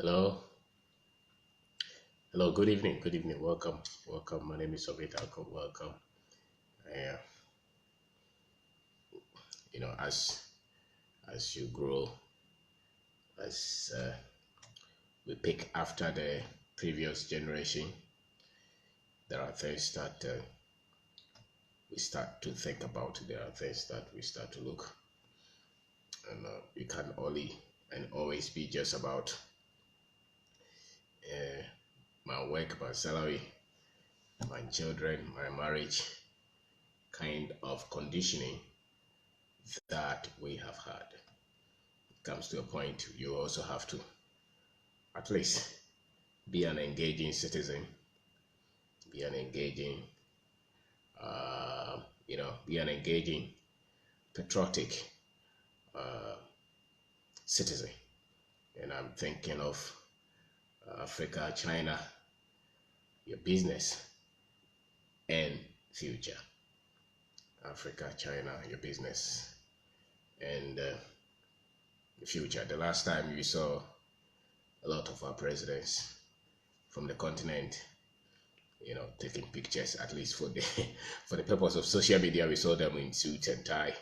Hello, hello. Good evening. Good evening. Welcome, welcome. My name is Obita. Welcome. Uh, as you grow, as we pick after the previous generation, there are things that we start to think about. There are things that we start to look, and we can only and always be just about uh, my work, my salary, my children, my marriage, kind of conditioning that we have had. It comes to a point you also have to at least be an engaging citizen, be an engaging, be an engaging, patriotic citizen. And I'm thinking of Africa, China, your business and future. Africa, China, your business and the future. The last time you saw a lot of our presidents from the continent, taking pictures, at least for the for the purpose of social media, we saw them in suits and tie,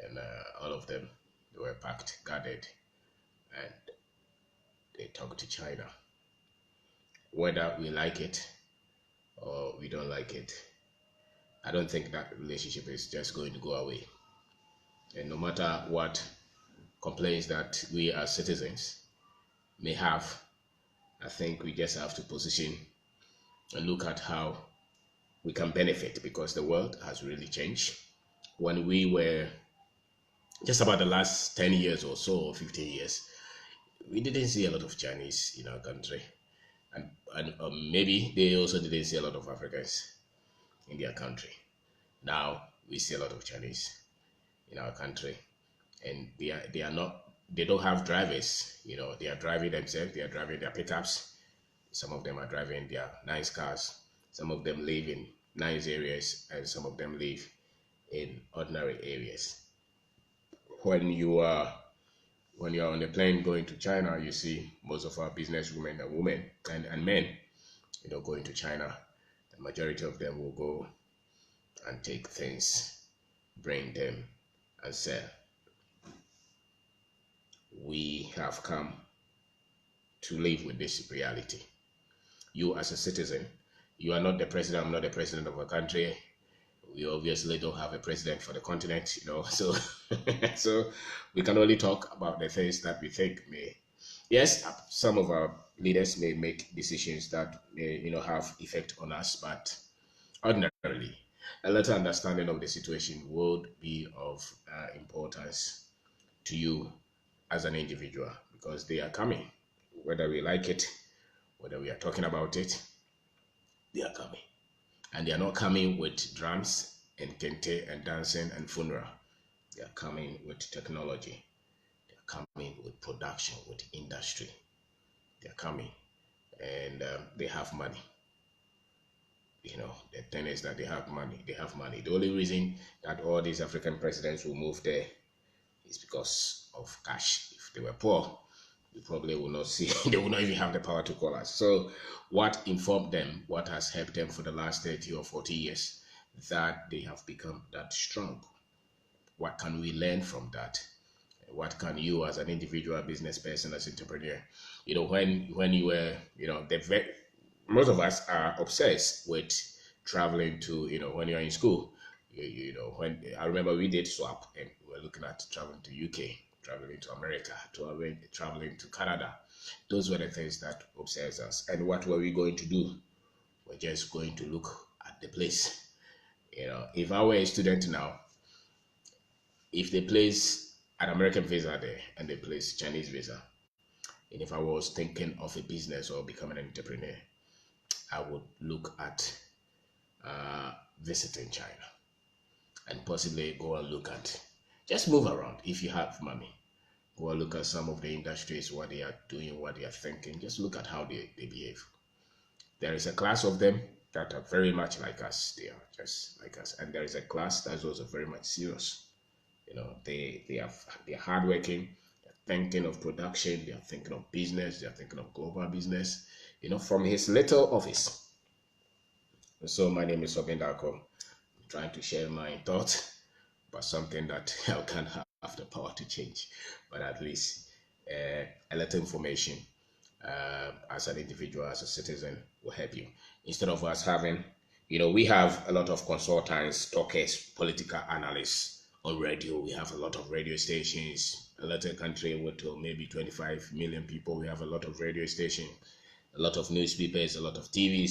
and all of them they were packed, guarded, and they talked to China. Whether we like it or we don't like it, I don't think that relationship is just going to go away. And no matter what complaints that we as citizens may have, I think we just have to position and look at how we can benefit because the world has really changed. When we were just about the last 10 years or so, or 15 years, we didn't see a lot of Chinese in our country. And maybe they also didn't see a lot of Africans in their country. Now we see a lot of Chinese in our country, and they are not they don't have drivers. They are driving themselves. They are driving their pickups. Some of them are driving their nice cars. Some of them live in nice areas, and some of them live in ordinary areas. When you are when you're on a plane going to China, you see most of our business women and women and men, going to China. The majority of them will go and take things, bring them, and sell. We have come to live with this reality. You, as a citizen, you are not the president. I'm not the president of a country. We obviously don't have a president for the continent, so so we can only talk about the things that we think may. Yes, some of our leaders may make decisions that may, have effect on us, but ordinarily, a little understanding of the situation would be of importance to you as an individual because they are coming, whether we like it, whether we are talking about it, they are coming. And they are not coming with drums and kente and dancing and funeral. They are coming with technology. They are coming with production, with industry. They are coming and they have money. The thing is that they have money. They have money. The only reason that all these African presidents will move there is because of cash. If they were poor, we probably will not see, they will not even have the power to call us. So, what informed them, what has helped them for the last 30 or 40 years, that they have become that strong? What can we learn from that? What can you, as an individual business person, as entrepreneur, when you were, most of us are obsessed with traveling to, when you're in school. When I remember we did swap and we were looking at traveling to UK, traveling to America, traveling to Canada. Those were the things that obsessed us. And what were we going to do? We're just going to look at the place. If I were a student now, if they place an American visa there and they place Chinese visa, and if I was thinking of a business or becoming an entrepreneur, I would look at visiting China and possibly go and look at, just move around if you have money. Go and look at some of the industries, what they are doing, what they are thinking. Just look at how they behave. There is a class of them that are very much like us. They are just like us. And there is a class that's also very much serious. They're hardworking, thinking of production, they are thinking of business, they are thinking of global business, from his little office. So my name is Kwabena. I'm trying to share my thoughts about something that I can't have the power to change, but at least a little information as an individual, as a citizen, will help you. Instead of us having, we have a lot of consultants, talkers, political analysts on radio. We have a lot of radio stations. A little country with maybe 25 million people, we have a lot of radio stations, a lot of newspapers, a lot of TV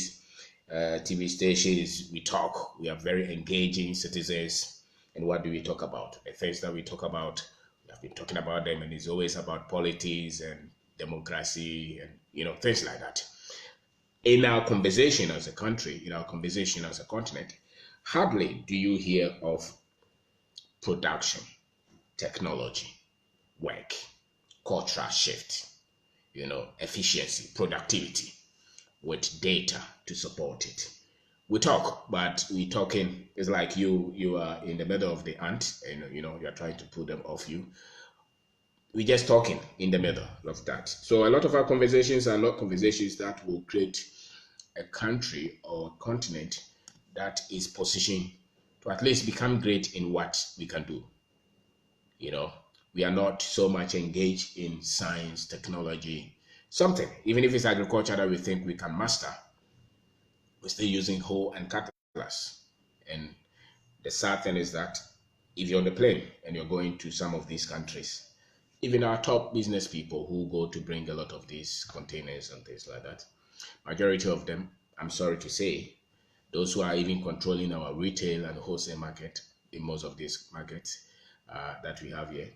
stations. We talk. We are very engaging citizens. And what do we talk about? The things that we talk about, we have been talking about them, and it's always about politics and democracy and things like that. In our conversation as a country, in our conversation as a continent, hardly do you hear of production, technology, work, cultural shift, efficiency, productivity, with data to support it. We talk, but we talking is like you are in the middle of the ant, and you're trying to pull them off you. We're just talking in the middle of that. So a lot of our conversations are not conversations that will create a country or a continent that is positioned to at least become great in what we can do. We are not so much engaged in science, technology, something, even if it's agriculture that we think we can master, we're still using hoe and cutlass. And the sad thing is that if you're on the plane and you're going to some of these countries, even our top business people who go to bring a lot of these containers and things like that, majority of them, I'm sorry to say, those who are even controlling our retail and wholesale market in most of these markets that we have here,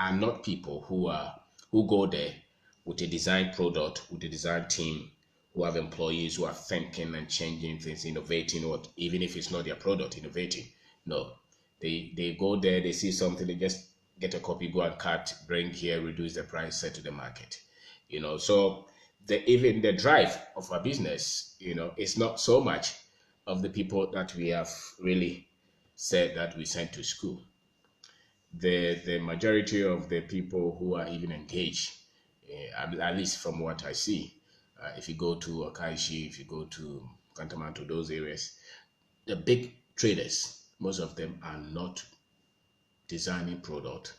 are not people who go there with a design product, with a design team, who have employees who are thinking and changing things, innovating, or even if it's not their product, innovating. No, they go there, they see something, they just get a copy, go and cut, bring here, reduce the price, sell to the market. So even the drive of our business, is not so much of the people that we have really said that we sent to school. The majority of the people who are even engaged, at least from what I see, if you go to Okaishi, if you go to Kantamanto, those areas, the big traders, most of them are not designing product.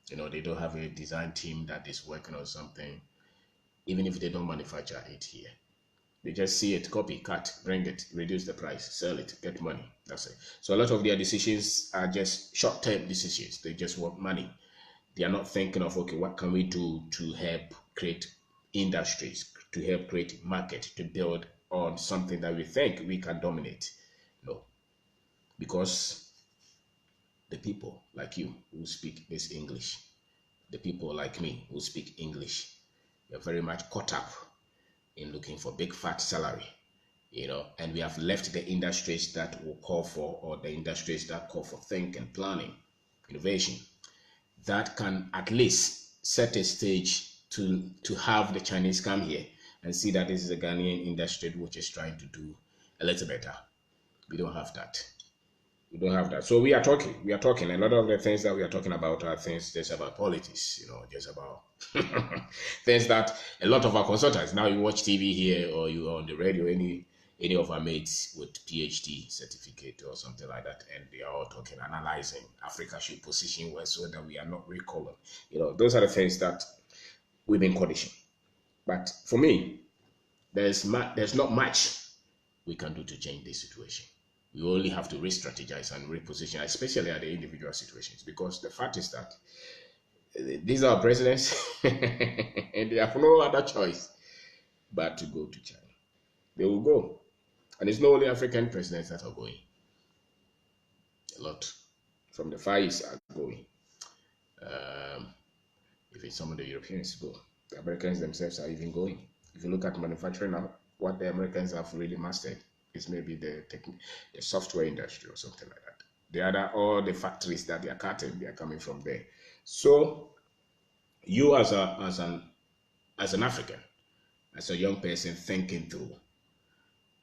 They don't have a design team that is working on something, even if they don't manufacture it here. They just see it, copy, cut, bring it, reduce the price, sell it, get money. That's it. So a lot of their decisions are just short-term decisions. They just want money. They are not thinking of, okay, what can we do to help create industries, to help create market, to build on something that we think we can dominate. No, because the people like you who speak this English, the people like me who speak English, we are very much caught up in looking for big fat salary, and we have left the industries that will call for, or the industries that call for thinking, planning, innovation, that can at least set a stage to have the Chinese come here and see that this is a Ghanaian industry which is trying to do a little better. We don't have that. We don't have that. So we are talking. We are talking. A lot of the things that we are talking about are things just about politics, just about things that a lot of our consultants, now you watch TV here or you are on the radio, any of our mates with PhD certificate or something like that, and they are all talking, analyzing Africa should position where so that we are not recalling. Those are the things that we've been conditioned. But for me, there's not much we can do to change this situation. We only have to re-strategize and reposition, especially at the individual situations, because the fact is that these are presidents and they have no other choice but to go to China. They will go. And it's not only African presidents that are going. A lot from the Far East are going. Even some of the Europeans go. The Americans themselves are even going. If you look at manufacturing now, what the Americans have really mastered is maybe the software industry or something like that. All the factories that they are cutting, they are coming from there. So you as an African, as a young person thinking through,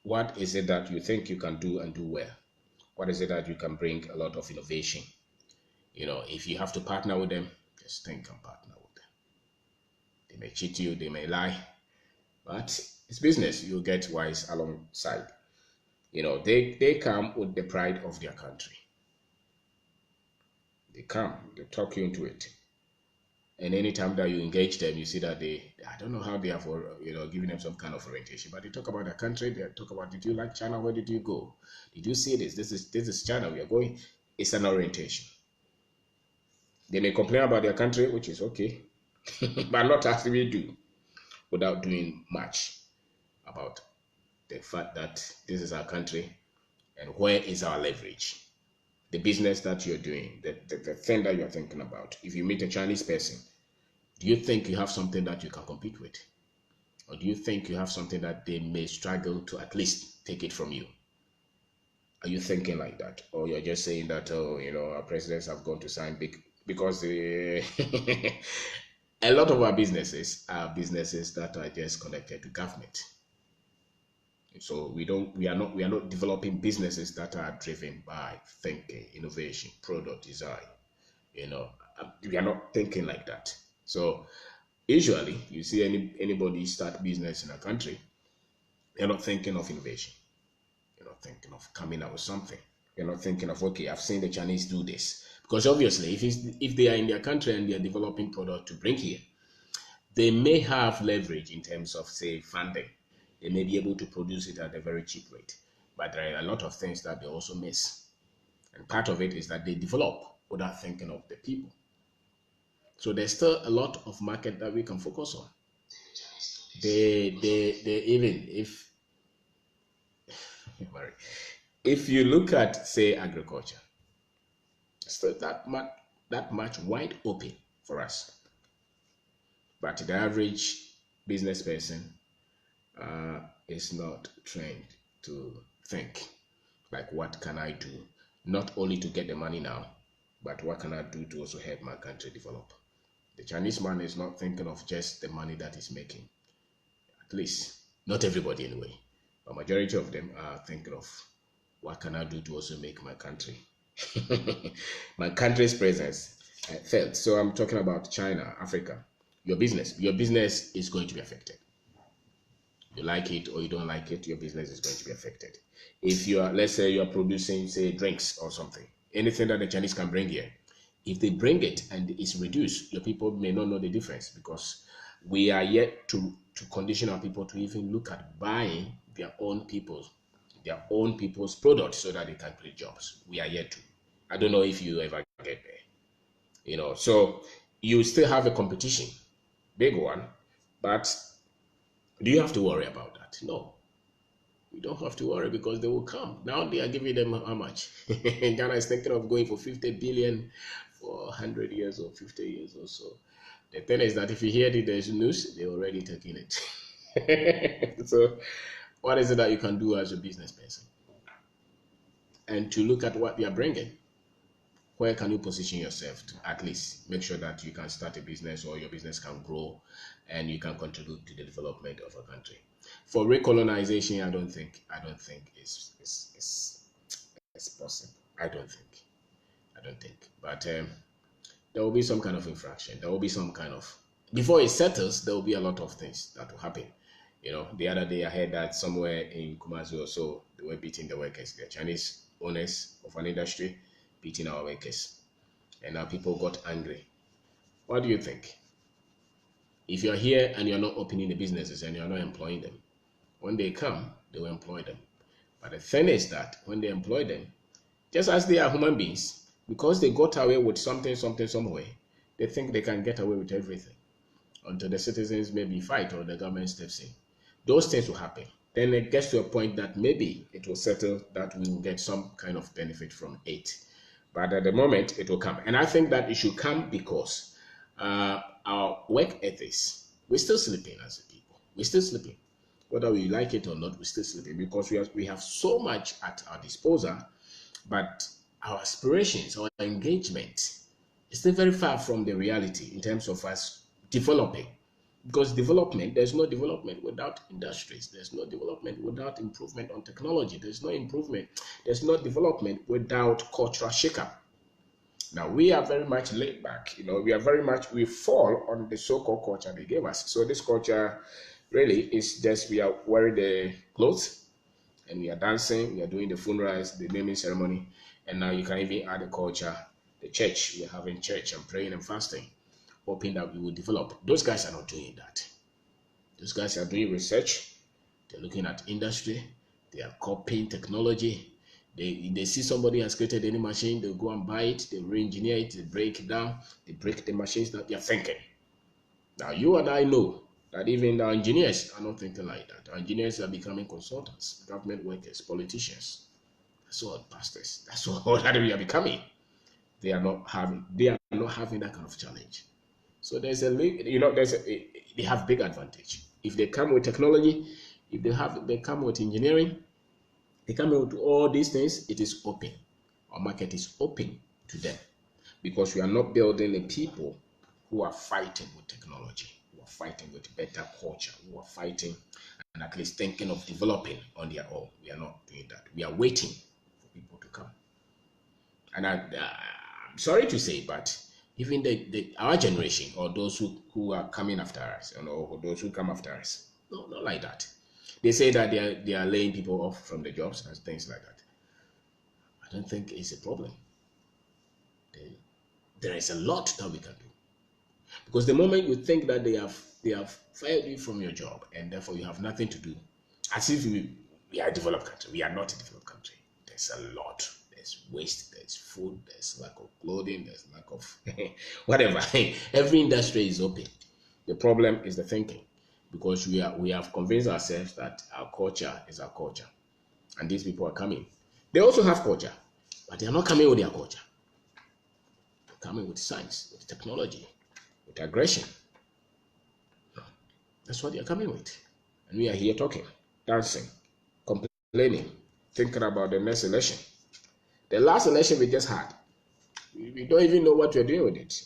what is it that you think you can do and do well? What is it that you can bring a lot of innovation? If you have to partner with them, just think and partner with them. They may cheat you, they may lie, but it's business. You get wise alongside. They come with the pride of their country. They come, they talk you into it. And anytime that you engage them, you see that I don't know how they have, given them some kind of orientation, but they talk about their country. They talk about, did you like China? Where did you go? Did you see this? This is China. We are going. It's an orientation. They may complain about their country, which is okay, but not as we do, without doing much about the fact that this is our country and where is our leverage. The business that you're doing, the thing that you're thinking about. If you meet a Chinese person, do you think you have something that you can compete with? Or do you think you have something that they may struggle to at least take it from you? Are you thinking like that? Or you're just saying that, our presidents have gone to sign big, because a lot of our businesses are businesses that are just connected to government. So we are not developing businesses that are driven by thinking, innovation, product design. We are not thinking like that. So usually you see anybody start business in a country, they're not thinking of innovation. You're not thinking of coming out with something. You're not thinking of, okay, I've seen the Chinese do this. Because obviously, if they are in their country and they are developing product to bring here, they may have leverage in terms of, say, funding. They may be able to produce it at a very cheap rate. But there are a lot of things that they also miss. And part of it is that they develop without thinking of the people. So there's still a lot of market that we can focus on. They even if you look at, say, agriculture, still that much wide open for us. But the average business person is not trained to think like, what can I do? Not only to get the money now, but what can I do to also help my country develop? The Chinese man is not thinking of just the money that he's making. At least, not everybody anyway. But majority of them are thinking of, what can I do to also make my country, my country's presence felt? So I'm talking about China, Africa. Your business is going to be affected. You like it or you don't like it, your business is going to be affected. If let's say you're producing, say, drinks or something, anything that the Chinese can bring here, if they bring it and it's reduced, your people may not know the difference, because we are yet to condition our people to even look at buying their own people's products so that they can create jobs. We are yet to. I don't know if you ever get there. So you still have a competition, big one, but do you have to worry about that? No. You don't have to worry, because they will come. Now they are giving them how much? Ghana is thinking of going for 50 billion for 100 years or 50 years or so. The thing is that if you hear there's news, they're already taking it. So what is it that you can do as a business person? And to look at what they are bringing. Where can you position yourself to at least make sure that you can start a business, or your business can grow and you can contribute to the development of a country? For recolonization, I don't think it's possible. I don't think. But there will be some kind of infraction. There will be some kind of, before it settles, there will be a lot of things that will happen. The other day I heard that somewhere in Kumasi or so, they were beating the workers. The Chinese owners of an industry beating our workers. And now people got angry. What do you think? If you're here and you're not opening the businesses and you're not employing them, when they come, they will employ them. But the thing is that when they employ them, just as they are human beings, because they got away with something, somewhere, they think they can get away with everything until the citizens maybe fight or the government steps in. Those things will happen. Then it gets to a point that maybe it will settle, that we will get some kind of benefit from it. But at the moment, it will come. And I think that it should come because our work ethics, we're still sleeping as a people. We're still sleeping. Whether we like it or not, we're still sleeping, because we have so much at our disposal, but our aspirations, our engagement is still very far from the reality in terms of us developing. Because there's no development without industries. There's no development without improvement on technology. There's no development without cultural shakeup. Now we are very much laid back. We fall on the so-called culture they gave us. So this culture really is just we are wearing the clothes and we are dancing, we are doing the funerals, the naming ceremony, and now you can even add the culture, the church. We are having church and praying and fasting, hoping that we will develop. Those guys are not doing that. Those guys are doing research. They're looking at industry. They are copying technology. They see somebody has created any machine, they go and buy it, they re-engineer it, they break it down, they break the machines that they're thinking. Now you and I know that even the engineers are not thinking like that. Our engineers are becoming consultants, government workers, politicians. That's all pastors. That's all that we are becoming. They are not having that kind of challenge. So they have big advantage. If they come with technology, if they come with engineering, they come with all these things, it is open. Our market is open to them because we are not building a people who are fighting with technology, who are fighting with better culture, who are fighting and at least thinking of developing on their own. We are not doing that. We are waiting for people to come. And I'm sorry to say, but even our generation or those who are coming after us, or those who come after us, no, not like that. They say that they are laying people off from the jobs and things like that. I don't think it's a problem. There is a lot that we can do. Because the moment you think that they have fired you from your job and therefore you have nothing to do, as if we are a developed country. We are not a developed country. There's a lot. There's waste, there's food, there's lack of clothing, there's lack of whatever. Every industry is open. The problem is the thinking. Because we have convinced ourselves that our culture is our culture. And these people are coming. They also have culture, but they are not coming with their culture. They're coming with science, with technology, with aggression. That's what they're coming with. And we are here talking, dancing, complaining, thinking about the next election. The last election we just had, we don't even know what we're doing with it.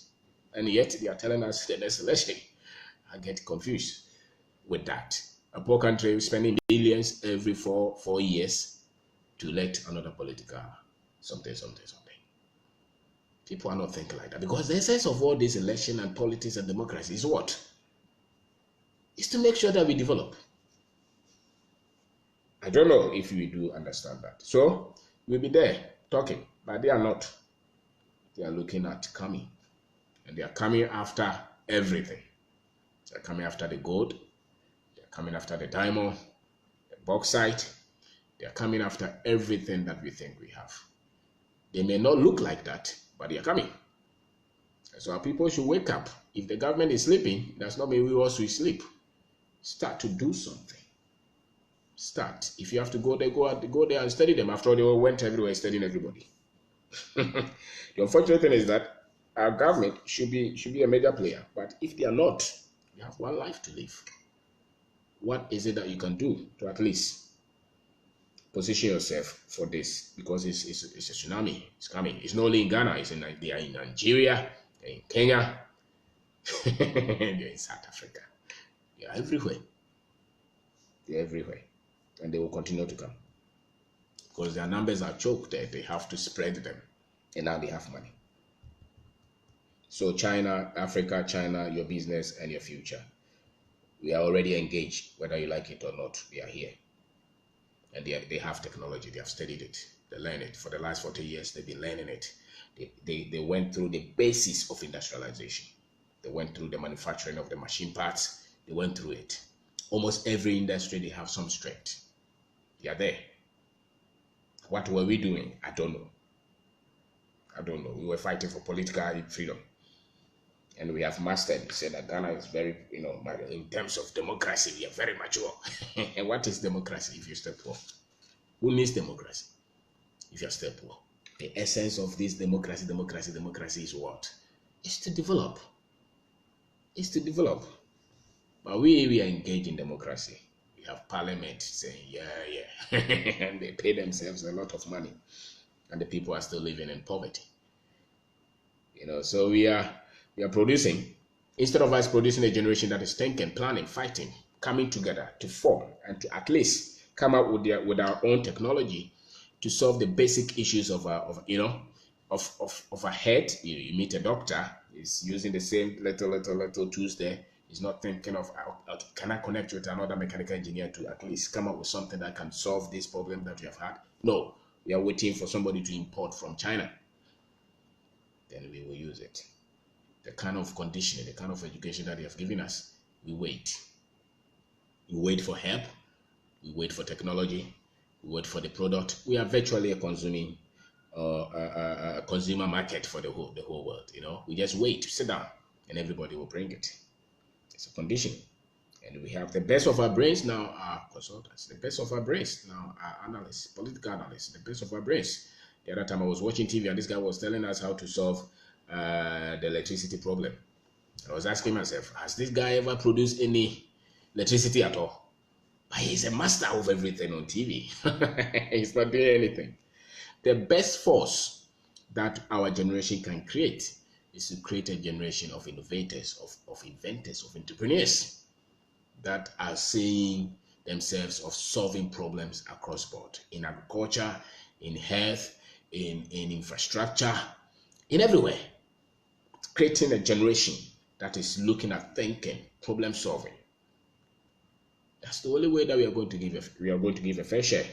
And yet they are telling us the next election. I get confused with that. A poor country spending billions every four years to elect another political something. People are not thinking like that because the essence of all this election and politics and democracy is what? Is to make sure that we develop. I don't know if we do understand that. So we'll be there talking, but they are not. They are looking at coming, and they are coming after everything. They're coming after the gold. They're coming after the diamond, the bauxite. They're coming after everything that we think we have. They may not look like that, but they are coming. So our people should wake up. If the government is sleeping, that's not mean we also sleep. Start to do something. Start. If you have to go there, go there and study them. After all, they all went everywhere studying everybody. The unfortunate thing is that our government should be a major player. But if they are not, you have one life to live. What is it that you can do to at least position yourself for this? Because it's a tsunami. It's coming. It's not only in Ghana. They are in Nigeria. They're in Kenya. They're in South Africa. They are everywhere. They're everywhere. And they will continue to come. Because their numbers are choked. They have to spread them. And now they have money. So China, Africa, China, your business and your future. We are already engaged, whether you like it or not. We are here. And they have technology. They have studied it. They learn it. For the last 40 years, they've been learning it. They went through the basis of industrialization. They went through the manufacturing of the machine parts. They went through it. Almost every industry, they have some strength. They are there. What were we doing? I don't know. We were fighting for political freedom. And we have mastered. Said that Ghana is very, in terms of democracy, we are very mature. And what is democracy if you're still poor? Who needs democracy if you're still poor? The essence of this democracy is what? It's to develop. But we are engaged in democracy. We have parliament saying, yeah. And they pay themselves a lot of money. And the people are still living in poverty. So we are producing, instead of us producing a generation that is thinking, planning, fighting, coming together to form and to at least come up with our own technology to solve the basic issues of of a head. You meet a doctor, he's using the same little tools there. He's not thinking of can I connect with another mechanical engineer to at least come up with something that can solve this problem that we have had. No, we are waiting for somebody to import from China. Then we will use it. The kind of conditioning, the kind of education that they have given us, we wait. We wait for help. We wait for technology. We wait for the product. We are virtually a consumer market for the whole world. We just wait, sit down, and everybody will bring it. It's a condition. And we have the best of our brains now are consultants. The best of our brains now are analysts, political analysts. The best of our brains. The other time I was watching TV and this guy was telling us how to solve the electricity problem. I was asking myself, has this guy ever produced any electricity at all? But he's a master of everything on TV. He's not doing anything. The best force that our generation can create is to create a generation of innovators, of inventors, of entrepreneurs that are seeing themselves of solving problems across board in agriculture, in health, in infrastructure, in everywhere. Creating a generation that is looking at thinking, problem solving. That's the only way that we are going to give a fair share.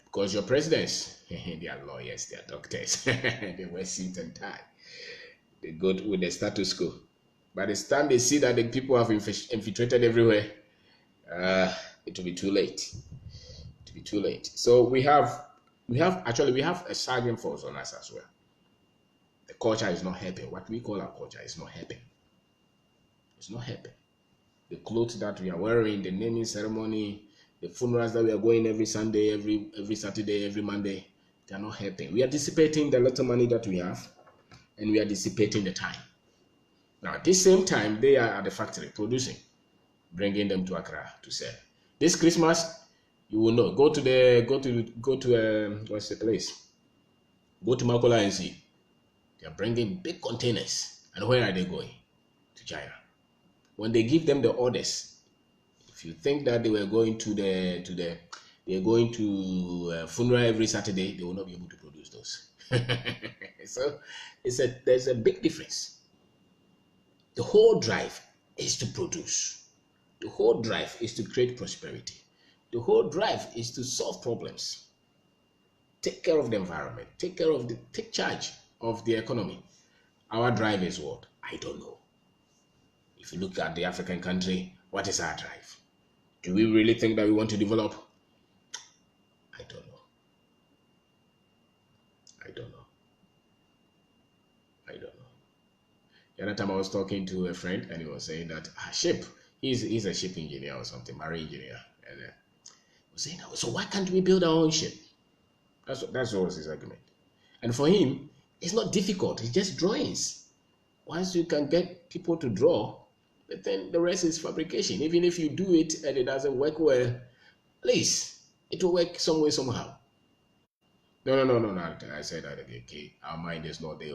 Because your presidents, they are lawyers, they are doctors, they wear suit and tie. They go with the status quo. By the time they see that the people have infiltrated everywhere, it will be too late. It will be too late. So we have a sergeant force on us as well. The culture is not helping. What we call our culture is not helping. It's not helping. The clothes that we are wearing, the naming ceremony, the funerals that we are going every Sunday, every Saturday, every Monday, they are not helping. We are dissipating the little money that we have, and we are dissipating the time. Now, at this same time, they are at the factory producing, bringing them to Accra to sell. This Christmas, you will know. Go to what's the place? Go to Makola and see. They are bringing big containers, and where are they going? To China. When they give them the orders, if you think that they were going they're going to funeral every Saturday, they will not be able to produce those. So there's a big difference. The whole drive is to produce. The whole drive is to create prosperity. The whole drive is to solve problems. Take care of the environment. Take charge of the economy. Our drive is what? I don't know. If you look at the African country, what is our drive? Do we really think that we want to develop? I don't know. I don't know. I don't know. The other time I was talking to a friend and he was saying that ship, he's a ship engineer or something, marine engineer. And he was saying, so why can't we build our own ship? That's what was his argument. And for him, it's not difficult. It's just drawings. Once you can get people to draw, but then the rest is fabrication. Even if you do it and it doesn't work well, at least it will work some way, somehow. No. I said that again. Okay, our mind is not there.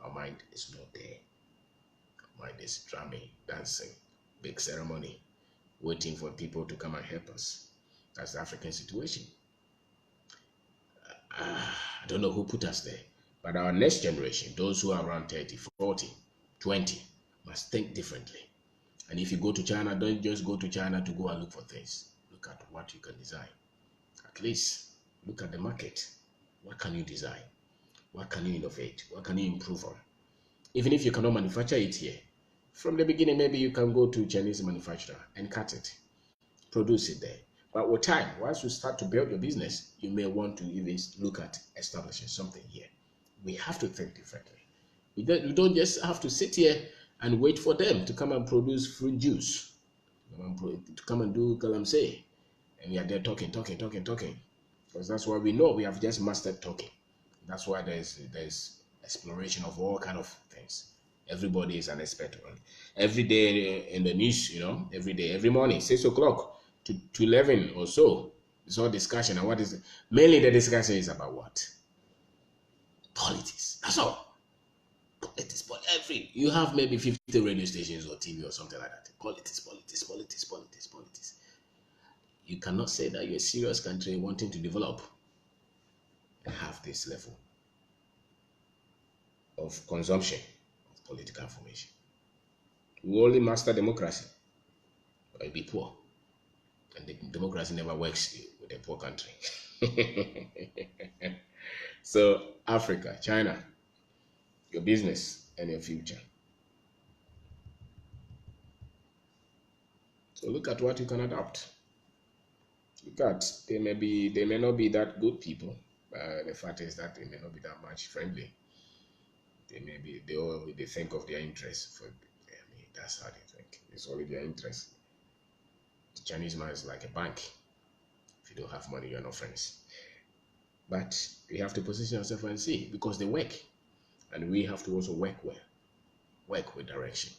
Our mind is not there. Our mind is drumming, dancing, big ceremony, waiting for people to come and help us. That's the African situation. I don't know who put us there, but our next generation, those who are around 30, 40, 20, must think differently. And if you go to China, don't just go to China to go and look for things. Look at what you can design. At least look at the market. What can you design? What can you innovate? What can you improve on? Even if you cannot manufacture it here, from the beginning, maybe you can go to Chinese manufacturer and cut it, produce it there. But with time, once you start to build your business, you may want to even look at establishing something here. We have to think differently. We don't just have to sit here and wait for them to come and produce fruit juice, to come and do galamsey. And we are there talking. Because that's what we know. We have just mastered talking. That's why there's exploration of all kind of things. Everybody is an expert on every day in the news, every day, every morning, 6 o'clock to 11 or so. It's all discussion. And what is mainly the discussion is about what? Politics. That's all. Politics. But you have maybe 50 radio stations or TV or something like that. Politics. You cannot say that you're a serious country wanting to develop and have this level of consumption of political information. We only master democracy, or you'll be poor. And the democracy never works with a poor country. So, Africa, China, your business and your future. So look at what you can adopt. Look at they may not be that good people. The fact is that they may not be that much friendly. They think of their interests. That's how they think. It's only their interest. The Chinese man is like a bank. If you don't have money, you're not friends. But we have to position ourselves and see, because they work, and we have to also work well, work with direction,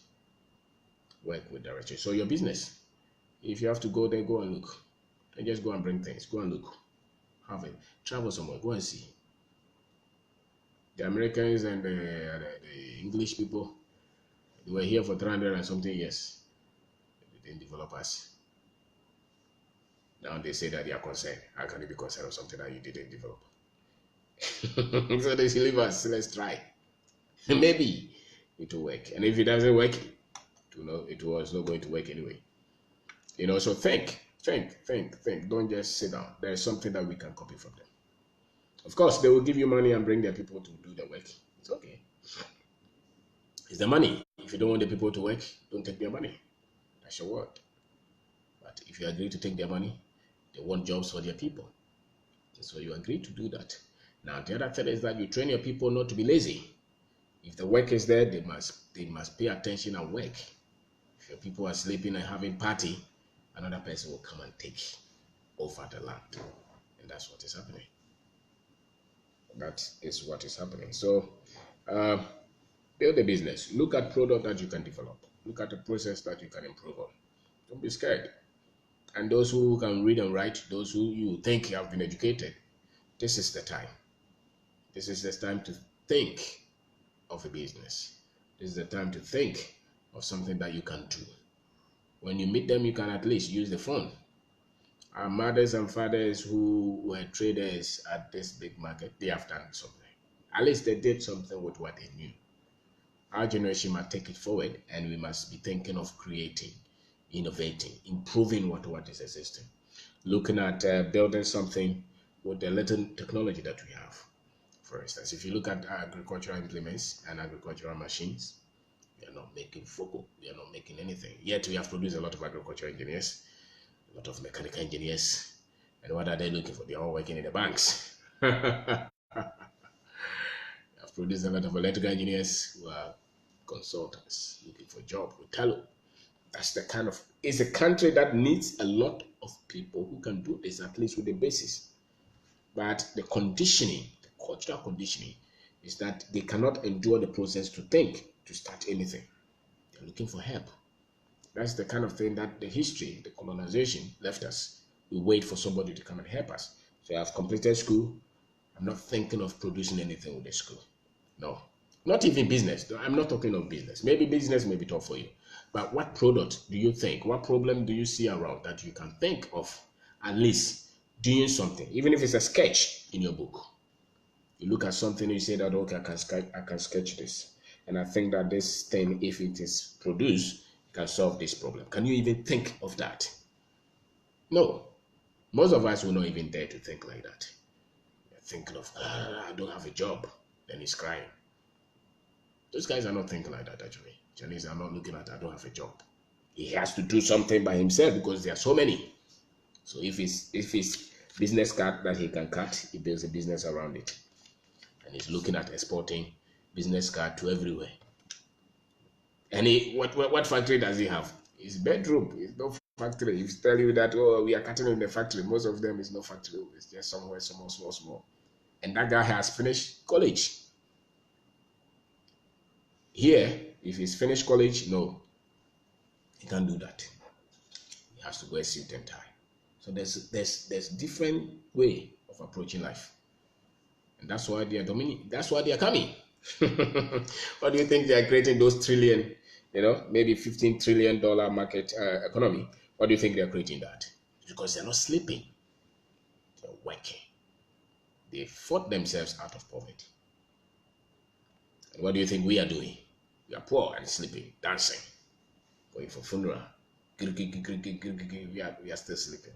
work with direction. So your business, if you have to go there, go and look, and just go and bring things. Go and look, have it, travel somewhere, go and see. The Americans and the English people, they were here for 300 and something years. They didn't develop us. Now they say that they are concerned. How can you be concerned of something that you didn't develop? So they say, leave us, let's try. Maybe it will work. And if it doesn't work, it was not going to work anyway. So think. Don't just sit down. There is something that we can copy from them. Of course, they will give you money and bring their people to do the work. It's okay. It's the money. If you don't want the people to work, don't take their money. That's your word. But if you agree to take their money, they want jobs for their people. So you agree to do that. Now, the other thing is that you train your people not to be lazy. If the work is there, they must pay attention and work. If your people are sleeping and having party, another person will come and take over the land. And that's what is happening. That is what is happening. So, build a business. Look at product that you can develop. Look at the process that you can improve on. Don't be scared. And those who can read and write, those who you think have been educated, this is the time. This is the time to think of a business. This is the time to think of something that you can do. When you meet them, you can at least use the phone. Our mothers and fathers who were traders at this big market, they have done something. At least they did something with what they knew. Our generation must take it forward, and we must be thinking of creating, innovating, improving what is existing. Looking at building something with the little technology that we have. For instance, if you look at agricultural implements and agricultural machines, we are not making focal, we are not making anything. Yet we have produced a lot of agricultural engineers, a lot of mechanical engineers, and what are they looking for? They are all working in the banks. We have produced a lot of electrical engineers who are consultants looking for a job with Talo. It's a country that needs a lot of people who can do this, at least with the basis. But the conditioning, the cultural conditioning, is that they cannot endure the process to think, to start anything. They're looking for help. That's the kind of thing that the history, the colonization left us. We wait for somebody to come and help us. So I've completed school. I'm not thinking of producing anything with the school. No. Not even business. I'm not talking of business. Maybe business may be tough for you. But what product do you think? What problem do you see around that you can think of at least doing something, even if it's a sketch in your book? You look at something and you say that, okay, I can sketch this. And I think that this thing, if it is produced, can solve this problem. Can you even think of that? No. Most of us will not even dare to think like that. They're thinking of, I don't have a job. Then he's crying. Those guys are not thinking like that, actually. Chinese are not looking at, I don't have a job. He has to do something by himself because there are so many. So if it's business card that he can cut, he builds a business around it. And he's looking at exporting business card to everywhere. And what factory does he have? His bedroom. It's no factory. If tell you that, oh, we are cutting in the factory, most of them is no factory. It's just somewhere small. And that guy has finished college. Here, if he's finished college, no, he can't do that. He has to wear suit and tie. So there's different way of approaching life. And that's why they are dominating. That's why they are coming. What do you think they are creating those trillion, maybe $15 trillion market economy? What do you think they are creating that? Because they're not sleeping. They're working. They fought themselves out of poverty. And what do you think we are doing? We are poor and sleeping, dancing, going for funeral. We are still sleeping.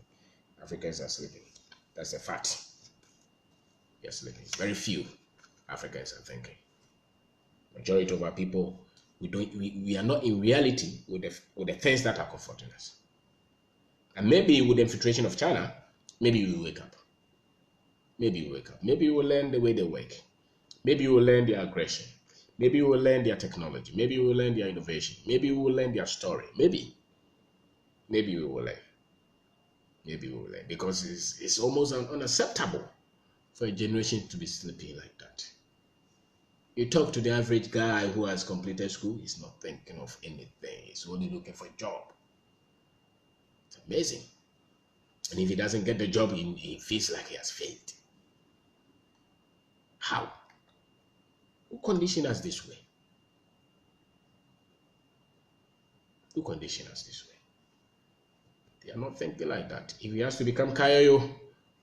Africans are sleeping. That's a fact. We are sleeping. Very few Africans are thinking. Majority of our people, we are not in reality with the things that are comforting us. And maybe with the infiltration of China, maybe we will wake up. Maybe we wake up. Maybe we will learn the way they work. Maybe we will learn their aggression. Maybe we will learn their technology. Maybe we will learn their innovation. Maybe we will learn their story. Maybe we will learn. Maybe we will learn. Because it's almost unacceptable for a generation to be sleeping like that. You talk to the average guy who has completed school, he's not thinking of anything. He's only looking for a job. It's amazing. And if he doesn't get the job, he feels like he has failed. How? Who conditioned us this way? Who conditioned us this way? They are not thinking like that. If he has to become Kayayo,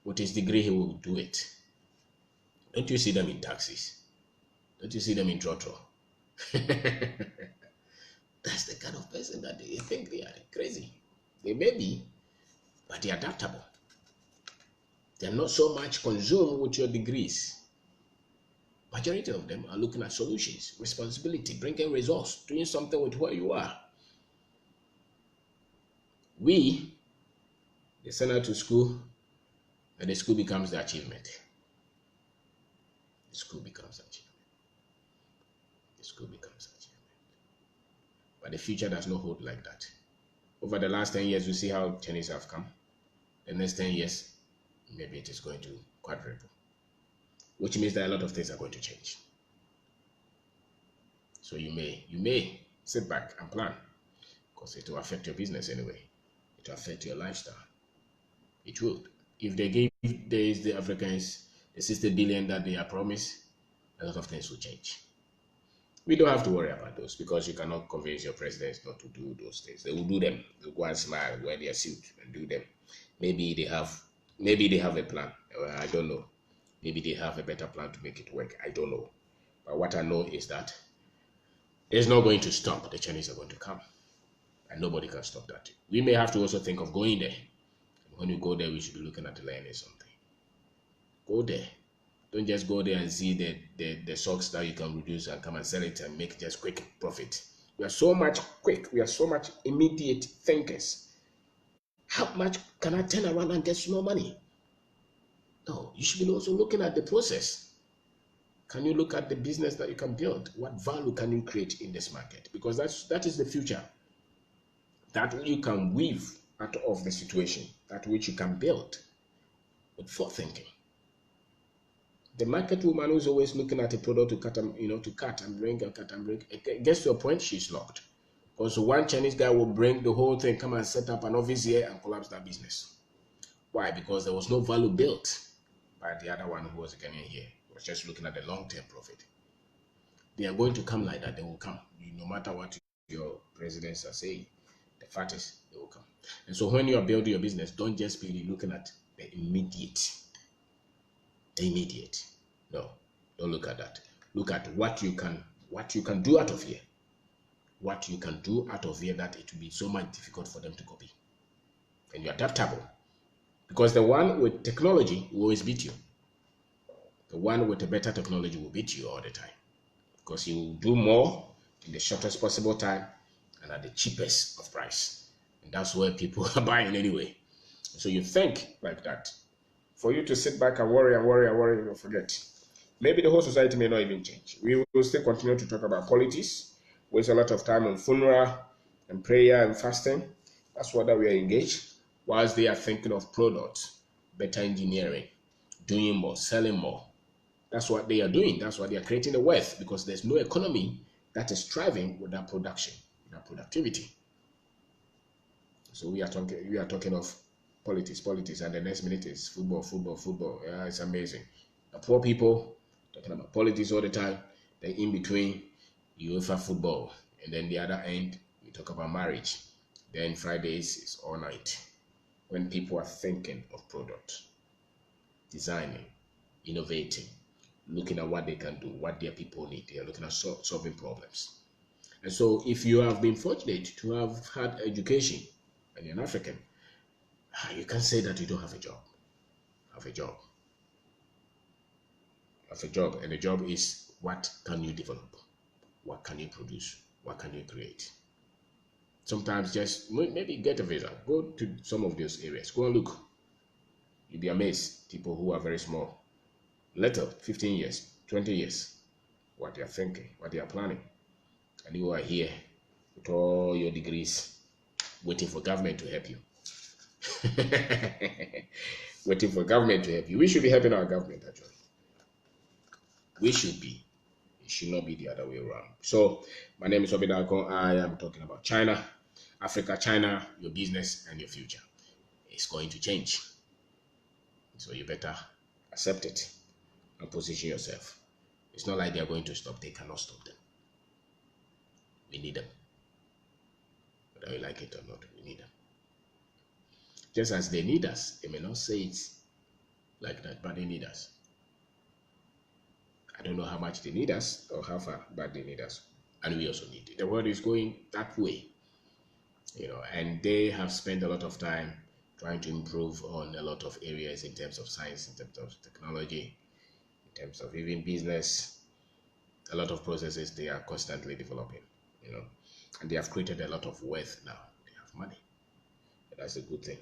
with his degree, he will do it. Don't you see them in taxis? Don't you see them in trotro? That's the kind of person that they think they are crazy. They may be, but they are adaptable. They are not so much consumed with your degrees. Majority of them are looking at solutions, responsibility, bringing results, doing something with where you are. They send out to school, and the school becomes the achievement. The school becomes achievement. The school becomes achievement. But the future does not hold like that. Over the last 10 years, we see how Chinese have come. The next 10 years, maybe it is going to quadruple, which means that a lot of things are going to change. So you may sit back and plan, because it will affect your business anyway. It will affect your lifestyle. It would. If they gave the Africans the 60 billion that they are promised, a lot of things will change. We don't have to worry about those, because you cannot convince your presidents not to do those things. They will do them. They'll go and smile, wear their suit, and do them. Maybe they have a plan. I don't know. Maybe they have a better plan to make it work. I don't know. But what I know is that it's not going to stop. The Chinese are going to come, and nobody can stop that. We may have to also think of going there. And when you go there, we should be looking at learning something. Go there. Don't just go there and see the socks that you can reduce and come and sell it and make just quick profit. We are so much quick. We are so much immediate thinkers. How much can I turn around and get small money? No, you should be also looking at the process. Can you look at the business that you can build? What value can you create in this market? Because that is the future. That you can weave out of the situation, that which you can build with forethinking. The market woman who's always looking at a product to cut and bring, it gets to a point she's locked. Because one Chinese guy will bring the whole thing, come and set up an office here and collapse that business. Why? Because there was no value built by the other one who was getting here. He was just looking at the long-term profit. They are going to come like that. They will come. No matter what your presidents are saying, the fact is they will come. And so when you are building your business, don't just be looking at the immediate. No, don't look at that. Look at what you can do out of here. What you can do out of here that it will be so much difficult for them to copy. And you're adaptable. Because the one with technology will always beat you. The one with a better technology will beat you all the time. Because he will do more in the shortest possible time and at the cheapest of price. And that's where people are buying anyway. So you think like that. For you to sit back and worry, you'll forget. Maybe the whole society may not even change. We will still continue to talk about politics, waste a lot of time on funeral and prayer and fasting. That's what we are engaged. Whilst they are thinking of products, better engineering, doing more, selling more. That's what they are doing. That's why they are creating the wealth, because there's no economy that is thriving without production, without productivity. So we are talking of politics, and the next minute is football. Yeah, it's amazing. The poor people talking about politics all the time. Then in between, UEFA football, and then the other end we talk about marriage. Then Fridays is all night. When people are thinking of product, designing, innovating, looking at what they can do, what their people need. They are looking at solving problems. And so, if you have been fortunate to have had education and you're an African, you can't say that you don't have a job. Have a job. Have a job. And the job is, what can you develop? What can you produce? What can you create? Sometimes just maybe get a visa. Go to some of those areas. Go and look. You'll be amazed. People who are very small, little, 15 years, 20 years, what they are thinking, what they are planning. And you are here with all your degrees, waiting for government to help you. Waiting for government to help you. We should be helping our government, actually. We should be. It should not be the other way around. So, my name is Kwabena and Marie. I am talking about China, Africa, China, your business and your future. It's going to change. So, you better accept it and position yourself. It's not like they are going to stop. They cannot stop them. We need them. Whether you like it or not, we need them. Just as they need us, they may not say it like that, but they need us. I don't know how much they need us or how far, but they need us. And we also need it. The world is going that way, and they have spent a lot of time trying to improve on a lot of areas in terms of science, in terms of technology, in terms of even business. A lot of processes they are constantly developing, and they have created a lot of wealth now. They have money. That's a good thing.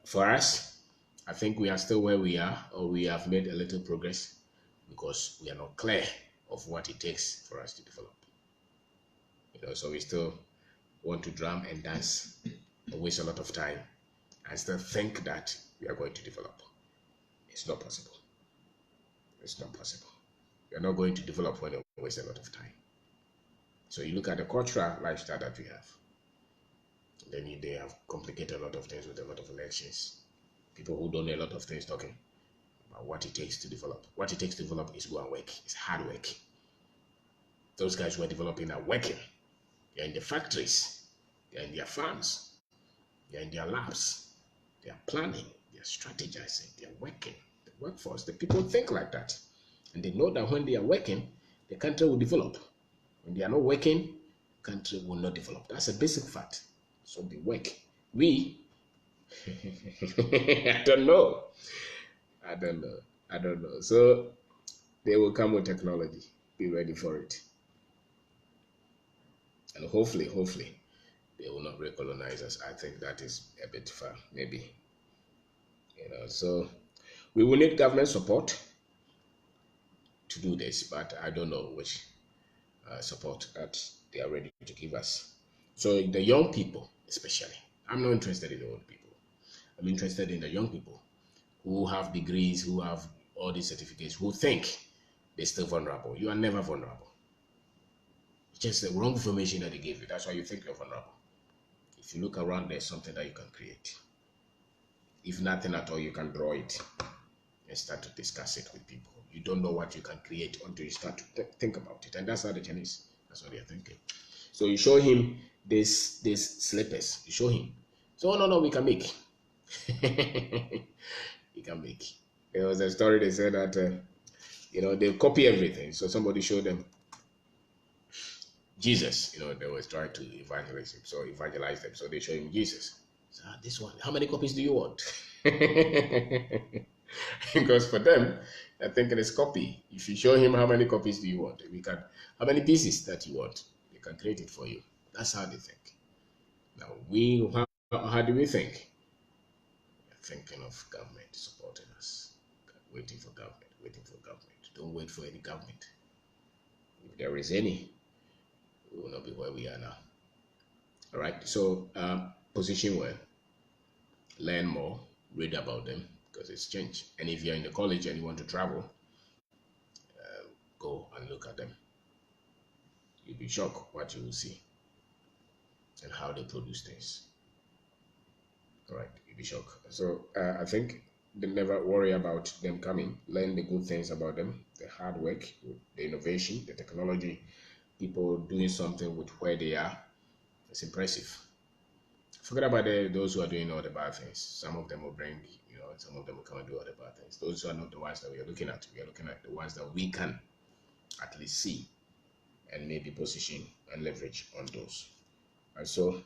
For us, I think we are still where we are, or we have made a little progress because we are not clear of what it takes for us to develop. So we still want to drum and dance and waste a lot of time and still think that we are going to develop. It's not possible. It's not possible. We are not going to develop when we waste a lot of time. So you look at the cultural lifestyle that we have. Then they have complicated a lot of things with a lot of elections. People who don't know a lot of things talking about what it takes to develop. What it takes to develop is go and work. It's hard work. Those guys who are developing are working. They're in the factories. They're in their farms. They're in their labs. They're planning. They're strategizing. They're working. The workforce, the people think like that. And they know that when they are working, the country will develop. When they are not working, the country will not develop. That's a basic fact. So they work. We, I don't know. So they will come with technology. Be ready for it. And hopefully, they will not recolonize us. I think that is a bit far, maybe. So we will need government support to do this, but I don't know which support that they are ready to give us. So the young people, especially, I'm not interested in the old people. I'm interested in the young people who have degrees, who have all these certificates, who think they're still vulnerable. You are never vulnerable. It's just the wrong information that they gave you. That's why you think you're vulnerable. If you look around, there's something that you can create. If nothing at all, you can draw it and start to discuss it with people. You don't know what you can create until you start to think about it. And that's how the Chinese, that's what they're thinking. So you show him these slippers. You show him. So, no, we can make. You can make. There was a story they said that, they copy everything. So somebody showed them Jesus, they was trying to evangelize them. So they show him Jesus. So this one, how many copies do you want? Because for them, they're thinking it's copy. If you show him how many copies do you want, how many pieces that you want, they can create it for you. That's how they think. Now how do we think? We're thinking of government supporting us, waiting for government. Don't wait for any government. If there is any, we will not be where we are now. All right. So position well, learn more, read about them because it's changed. And if you're in the college and you want to travel, go and look at them. You'll be shocked what you will see and how they produce things. All right, you'll be shocked. So I think they never worry about them coming. Learn the good things about them, the hard work, the innovation, the technology, people doing something with where they are. It's impressive. Forget about those who are doing all the bad things. Some of them will bring, some of them will come and do all the bad things. Those are not the ones that we are looking at. We are looking at the ones that we can at least see and maybe position and leverage on those. And so,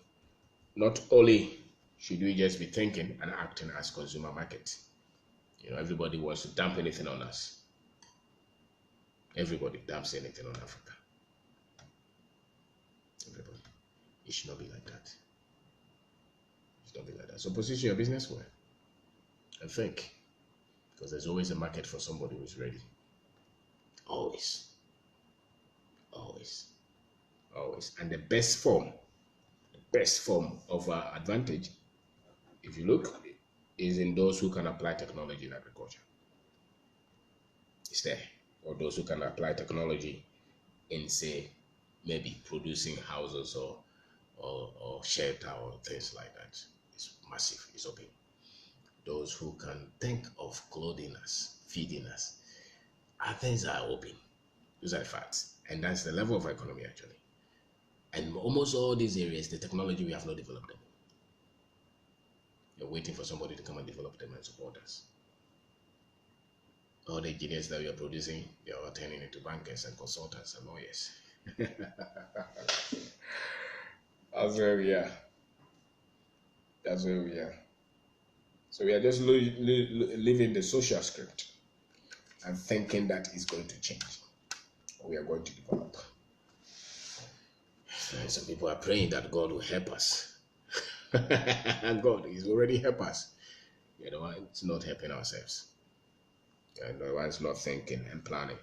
not only should we just be thinking and acting as consumer market. Everybody wants to dump anything on us. Everybody dumps anything on Africa. Everybody. It should not be like that. It should not be like that. So position your business well and think, because there's always a market for somebody who's ready. Always. Always. Always. And the best form of advantage, if you look, is in those who can apply technology in agriculture. It's there. Or those who can apply technology in, say, maybe producing houses or shelter or things like that. It's massive. It's open. Those who can think of clothing us, feeding us, things are open. Those are the facts. And that's the level of economy, actually. And almost all these areas, the technology, we have not developed them. You're waiting for somebody to come and develop them and support us. All the engineers that we are producing, they are all turning into bankers and consultants and lawyers. That's where we are. That's where we are. So we are just living the social script and thinking that it's going to change. We are going to develop. And some people are praying that God will help us. And God is already helped us. It's not helping ourselves. And the one's not thinking and planning.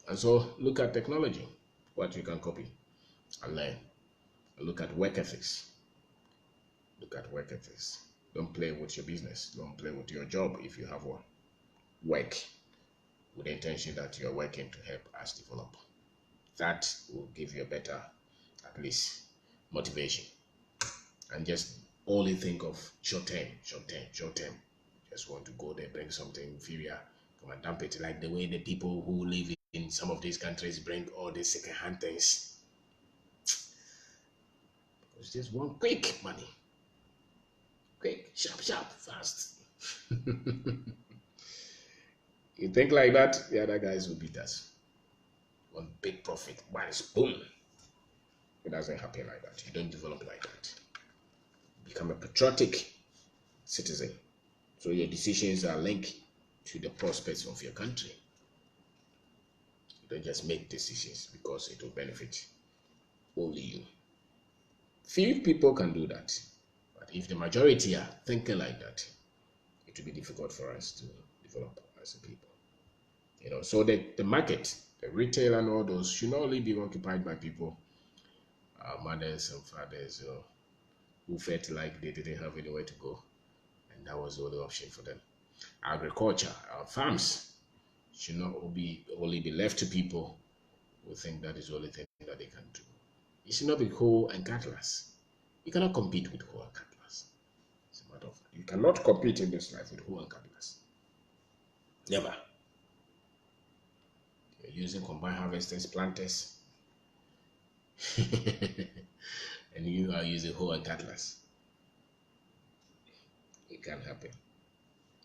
And so look at technology, what you can copy and learn. And look at work ethics. Look at work ethics. Don't play with your business. Don't play with your job if you have one. Work with the intention that you're working to help us develop. That will give you a better, at least, motivation. And just only think of short term. Just want to go there, bring something inferior, come and dump it, like the way the people who live in some of these countries bring all these second-hand things. It's just one quick money. Quick, sharp, fast. You think like that, the other guys will beat us. One big profit, once, boom. It doesn't happen like that. You don't develop like that. Become a patriotic citizen. So your decisions are linked to the prospects of your country. You don't just make decisions because it will benefit only you. Few people can do that. But if the majority are thinking like that, it will be difficult for us to develop as a people. So the market, the retail and all those should not only be occupied by people, mothers and fathers, who felt like they didn't have anywhere to go. And that was the only option for them. Agriculture, our farms should not only be left to people who think that is the only thing that they can do. It should not be hoe and cutlass. You cannot compete with hoe and cutlass. As a matter of fact, you cannot compete in this life with hoe and cutlass. Never. You're using combine harvesters, planters, and you are using hoe and cutlass. It can happen.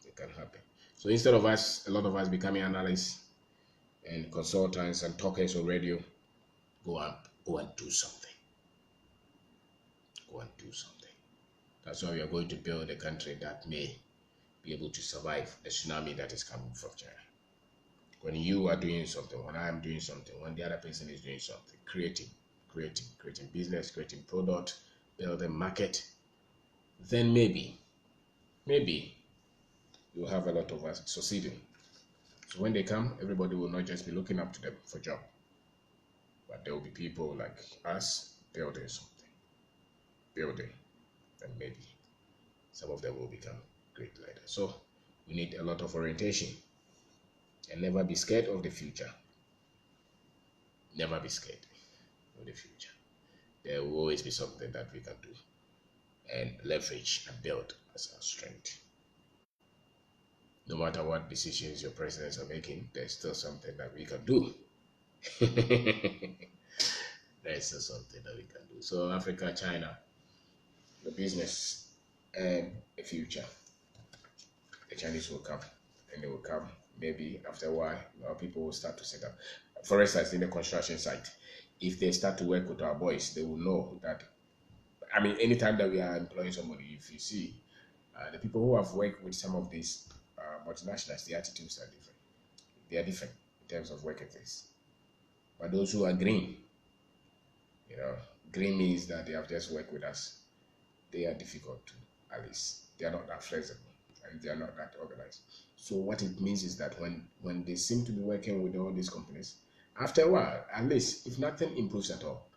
It can happen. So instead of a lot of us becoming analysts and consultants and talkers on radio, go and do something. Go and do something. That's why we are going to build a country that may be able to survive the tsunami that is coming from China. When you are doing something, when I am doing something, when the other person is doing something, creating business, creating product, building market, then maybe you'll have a lot of us succeeding. So when they come, everybody will not just be looking up to them for job, but there will be people like us building something, and maybe some of them will become great leaders. So we need a lot of orientation and never be scared of the future. Never be scared of the future. There will always be something that we can do and leverage and build as our strength. No matter what decisions your presidents are making, there's still something that we can do. That's something that we can do. So Africa, China, the business and the future. The Chinese will come, and they will come. Maybe after a while, our people will start to set up. For instance, in the construction site, if they start to work with our boys, they will know that. I mean, anytime that we are employing somebody, if you see the people who have worked with some of these multinationals, the attitudes are different. They are different in terms of work ethics. But those who are green, you know, green means that they have just worked with us. They are difficult to, at least. They are not that flexible and they are not that organized. So what it means is that when they seem to be working with all these companies, after a while, at least if nothing improves at all,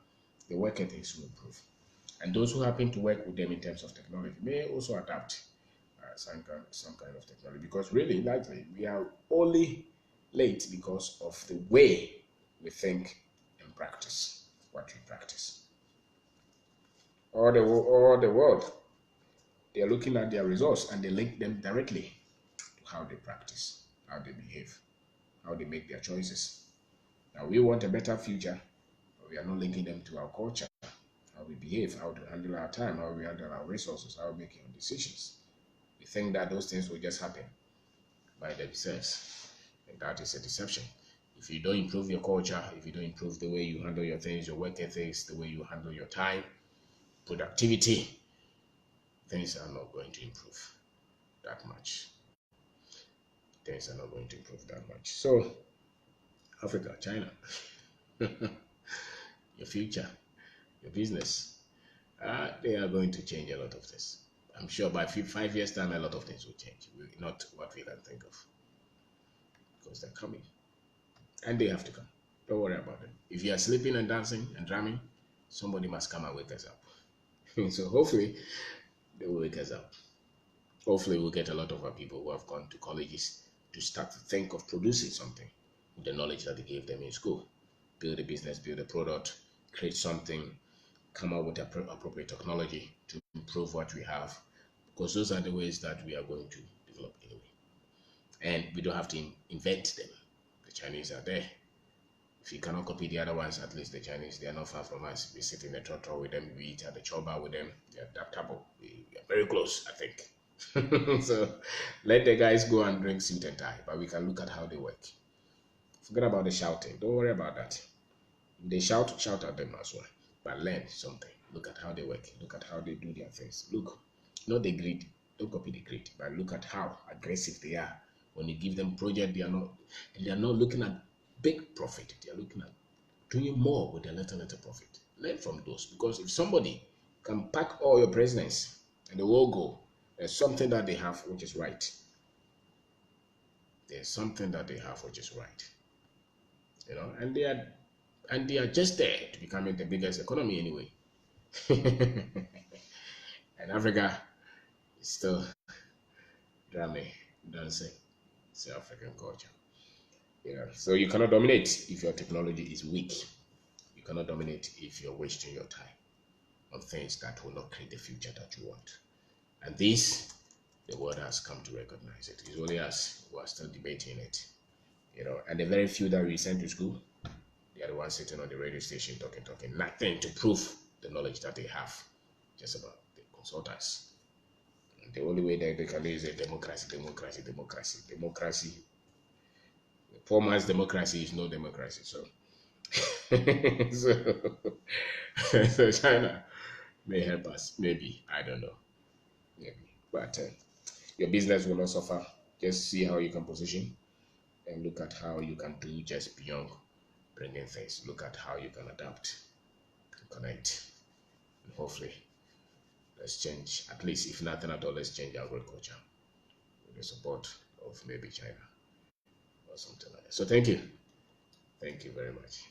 the work ethics will improve. And those who happen to work with them in terms of technology may also adapt some kind of technology. Because really, likely, we are only late because of the way we think and practice what we practice. All the world, they are looking at their results and they link them directly to how they practice, how they behave, how they make their choices. Now, we want a better future, but we are not linking them to our culture, how we behave, how to handle our time, how we handle our resources, how we make our decisions. We think that those things will just happen by themselves, and that is a deception. If you don't improve your culture, if you don't improve the way you handle your things, your work ethics, the way you handle your time, productivity, things are not going to improve that much. Things are not going to improve that much. So, Africa, China, your future, your business, they are going to change a lot of things. I'm sure by 5 years' time, a lot of things will change. Not what we can think of, because they're coming, and they have to come. Don't worry about it. If you are sleeping and dancing and drumming, somebody must come and wake us up. So hopefully, they will wake us up. Hopefully, we'll get a lot of our people who have gone to colleges to start to think of producing something with the knowledge that they gave them in school. Build a business, build a product, create something, come up with appropriate technology to improve what we have, because those are the ways that we are going to develop anyway. And we don't have to invent them. The Chinese are there. If you cannot copy the other ones, at least the Chinese, they are not far from us. We sit in the trotro with them, we eat at the choba with them. They are adaptable. We are very close, I think. So let the guys go and drink suit and tie, but we can look at how they work. Forget about the shouting. Don't worry about that. If they shout at them as well. But learn something. Look at how they work. Look at how they do their things. Look, not the greed. Don't copy the greed, but look at how aggressive they are. When you give them project, they are not looking at big profit. They are looking at doing more with a little profit. Learn from those, because if somebody can pack all your presidents and they will go, there's something that they have which is right. There's something that they have which is right. You know, and they are just there to becoming the biggest economy anyway. And Africa is still drumming, dancing. It's African culture. Yeah. So you cannot dominate if your technology is weak. You cannot dominate if you're wasting your time on things that will not create the future that you want. And this, the world has come to recognize it. It's only us who are still debating it. You know, and the very few that we send to school, they are the ones sitting on the radio station talking, nothing to prove the knowledge that they have, just about the consultants. And the only way that they can do is a democracy. The poor man's democracy is no democracy. So, so China may help us. Maybe, I don't know. Maybe, but your business will not suffer. Just see how you can position and look at how you can do just beyond bringing things. Look at how you can adapt, connect, and hopefully let's change, at least if nothing at all, let's change our agriculture with the support of maybe China or something like that. So thank you very much.